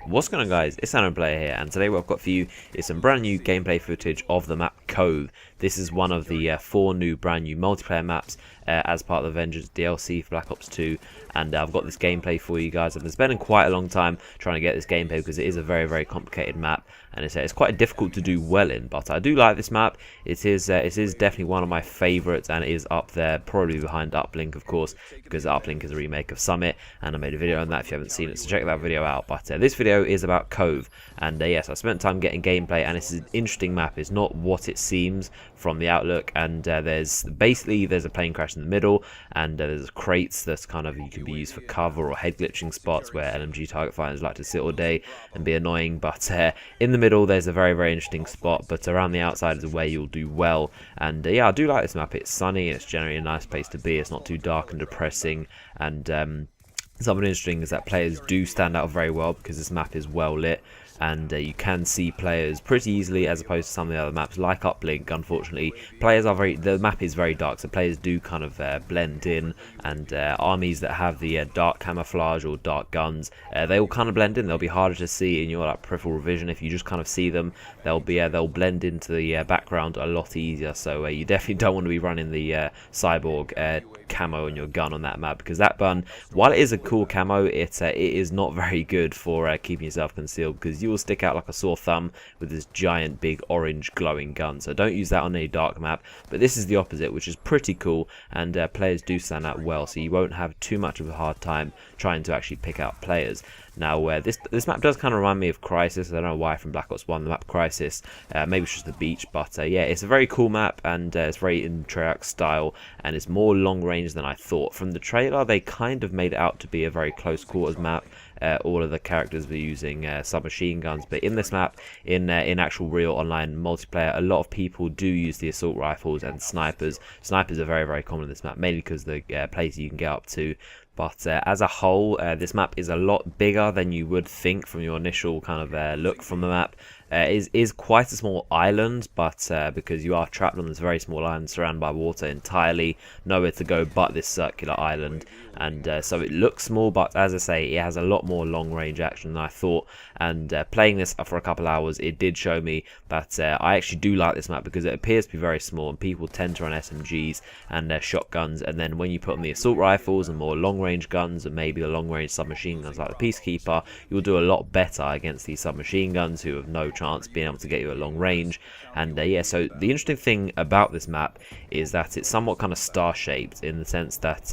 What's going on, guys? It's Aaron Player here, and today what I've got for you is some brand new gameplay footage of the map COVE. This is one of the 4 new brand new multiplayer maps as part of the Vengeance DLC for Black Ops 2, and I've got this gameplay for you guys. I've been spending quite a long time trying to get this gameplay because it is a very complicated map, and it's quite difficult to do well in, but I do like this map. It is definitely one of my favourites, and it is up there, probably behind Uplink, of course, because Uplink is a remake of Summit, and I made a video on that if you haven't seen it, so check that video out. But this video is about COVE, and yes, I spent time getting gameplay, and it's an interesting map. It's not what it seems from the outlook, and there's a plane crash in the middle, and there's crates that's kind of, you can be used for cover or head glitching spots where LMG target fighters like to sit all day and be annoying. But in the middle there's a very interesting spot, but around the outside is where you'll do well. And yeah, I do like this map. It's sunny, it's generally a nice place to be. It's not too dark and depressing, and something interesting is that players do stand out very well because this map is well lit, and you can see players pretty easily, as opposed to some of the other maps like Uplink. Unfortunately, the map is very dark, so players do kind of blend in, and armies that have the dark camouflage or dark guns, they all kind of blend in. They'll be harder to see in your peripheral vision. If you just kind of see them, they'll blend into the background a lot easier. So you definitely don't want to be running the cyborg camo on your gun on that map, because that gun, while it is a cool camo, it is not very good for keeping yourself concealed, because you will stick out like a sore thumb with this giant big orange glowing gun. So don't use that on any dark map. But this is the opposite, which is pretty cool, and players do stand out well, so you won't have too much of a hard time trying to actually pick out players. Now this map does kind of remind me of Crisis. I don't know why, from Black Ops 1, the map Crisis. Maybe it's just the beach, but yeah, it's a very cool map, and it's very in Treyarch style, and it's more long range than I thought. From the trailer, they kind of made it out to be a very close quarters map. All of the characters were using submachine guns, but in this map, in actual real online multiplayer, a lot of people do use the assault rifles and snipers. Snipers are very common in this map, mainly because the places you can get up to. But as a whole, this map is a lot bigger than you would think from your initial kind of look from the map. Is quite a small island, but because you are trapped on this very small island surrounded by water entirely, nowhere to go but this circular island, and so it looks small, but as I say, it has a lot more long range action than I thought. And playing this for a couple hours, it did show me that I actually do like this map, because it appears to be very small, and people tend to run SMGs and shotguns, and then when you put on the assault rifles and more long range guns, and maybe the long range submachine guns like the Peacekeeper, you'll do a lot better against these submachine guns who have no chance being able to get you at long range. And yeah, so the interesting thing about this map is that it's somewhat kind of star shaped, in the sense that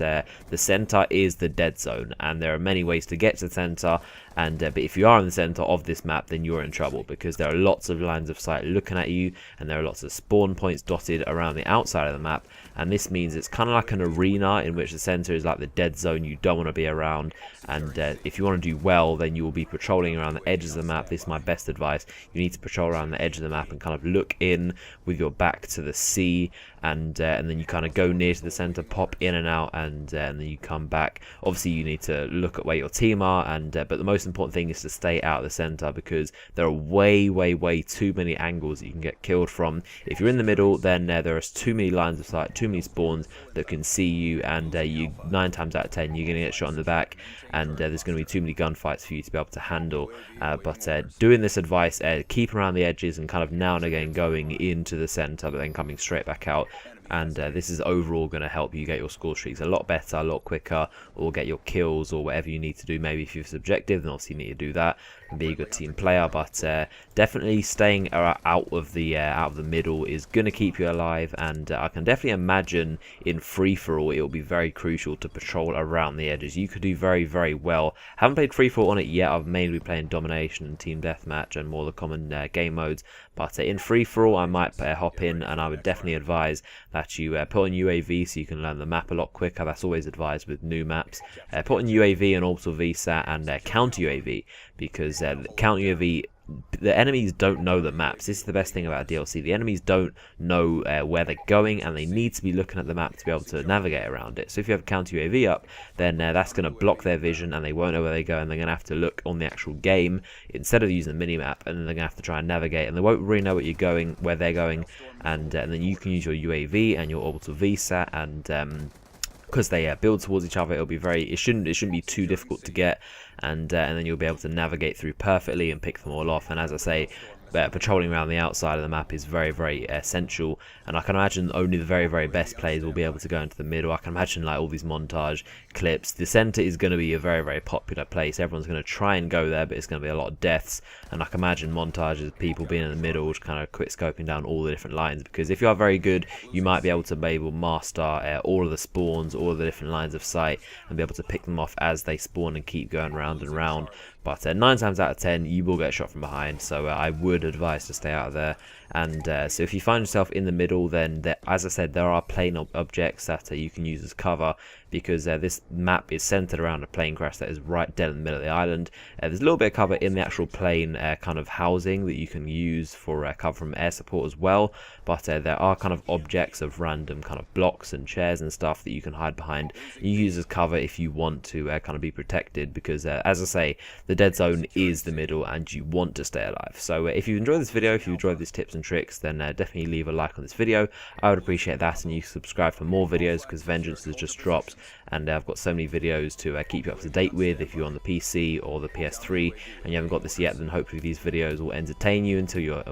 the center is the dead zone, and there are many ways to get to the center. And but if you are in the center of this map, then you're in trouble, because there are lots of lines of sight looking at you, and there are lots of spawn points dotted around the outside of the map. And this means it's kind of like an arena in which the center is like the dead zone you don't want to be around. And if you want to do well, then you will be patrolling around the edges of the map. This is my best advice. You need to patrol around the edge of the map and kind of look in with your back to the sea, and then you kind of go near to the center, pop in and out, and then you come back. Obviously you need to look at where your team are, and but the most important thing is to stay out of the center, because there are way too many angles that you can get killed from. If you're in the middle, then there are too many lines of sight, too many spawns that can see you, and you 9 times out of 10 you're going to get shot in the back, and there's going to be too many gunfights for you to be able to handle. But doing this advice, keep around the edges and kind of now and again going into the center, but then coming straight back out. And this is overall going to help you get your score streaks a lot better, a lot quicker, or get your kills, or whatever you need to do. Maybe if you're subjective, then obviously you need to do that and be a good team player. But definitely staying out of the middle is going to keep you alive. And I can definitely imagine in free for all, it will be very crucial to patrol around the edges. You could do very well. Haven't played free for all on it yet. I've mainly been playing domination and team deathmatch and more of the common game modes. But in free for all, I might hop in, and I would definitely advise that you put on UAV so you can learn the map a lot quicker. That's always advised with new maps. Put on UAV and orbital VSAT and counter UAV, because counter UAV, the enemies don't know the maps. This is the best thing about DLC. The enemies don't know where they're going, and they need to be looking at the map to be able to navigate around it. So if you have counter UAV up, then that's going to block their vision, and they won't know where they go, and they're going to have to look on the actual game instead of using the mini map, and then they're going to have to try and navigate, and they won't really know where they're going. And then you can use your UAV and your orbital VSAT and because they build towards each other, it shouldn't be too difficult to get, and then you'll be able to navigate through perfectly and pick them all off. And as I say, patrolling around the outside of the map is very essential, and I can imagine only the very best players will be able to go into the middle. I can imagine like all these montage clips. The center is going to be a very popular place. Everyone's going to try and go there, but it's going to be a lot of deaths, and I can imagine montages, people being in the middle, kind of quick scoping down all the different lines, because if you are very good, you might be able to master all of the spawns, all of the different lines of sight, and be able to pick them off as they spawn and keep going round and round. But 9 times out of 10, you will get shot from behind, so I would advise to stay out of there. And so if you find yourself in the middle, then as I said, there are plane objects that you can use as cover, because this map is centered around a plane crash that is right dead in the middle of the island. There's a little bit of cover in the actual plane kind of housing that you can use for cover from air support as well, but there are kind of objects of random kind of blocks and chairs and stuff that you can hide behind. You use as cover if you want to kind of be protected, because as I say, the dead zone is the middle and you want to stay alive. So if you enjoyed this video, if you enjoyed these tips and tricks, then definitely leave a like on this video. I would appreciate that, and you subscribe for more videos, because Vengeance has just dropped, and I've got so many videos to keep you up to date with. If you're on the PC or the PS3 and you haven't got this yet, then hopefully these videos will entertain you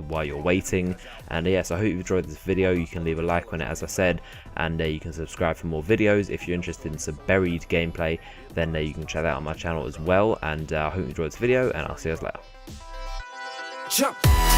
while you're waiting. And yes, I hope you enjoyed this video. You can leave a like on it, as I said, and you can subscribe for more videos. If you're interested in some buried gameplay, then you can check that out on my channel as well. And I hope you enjoyed this video, and I'll see you guys later. Jump.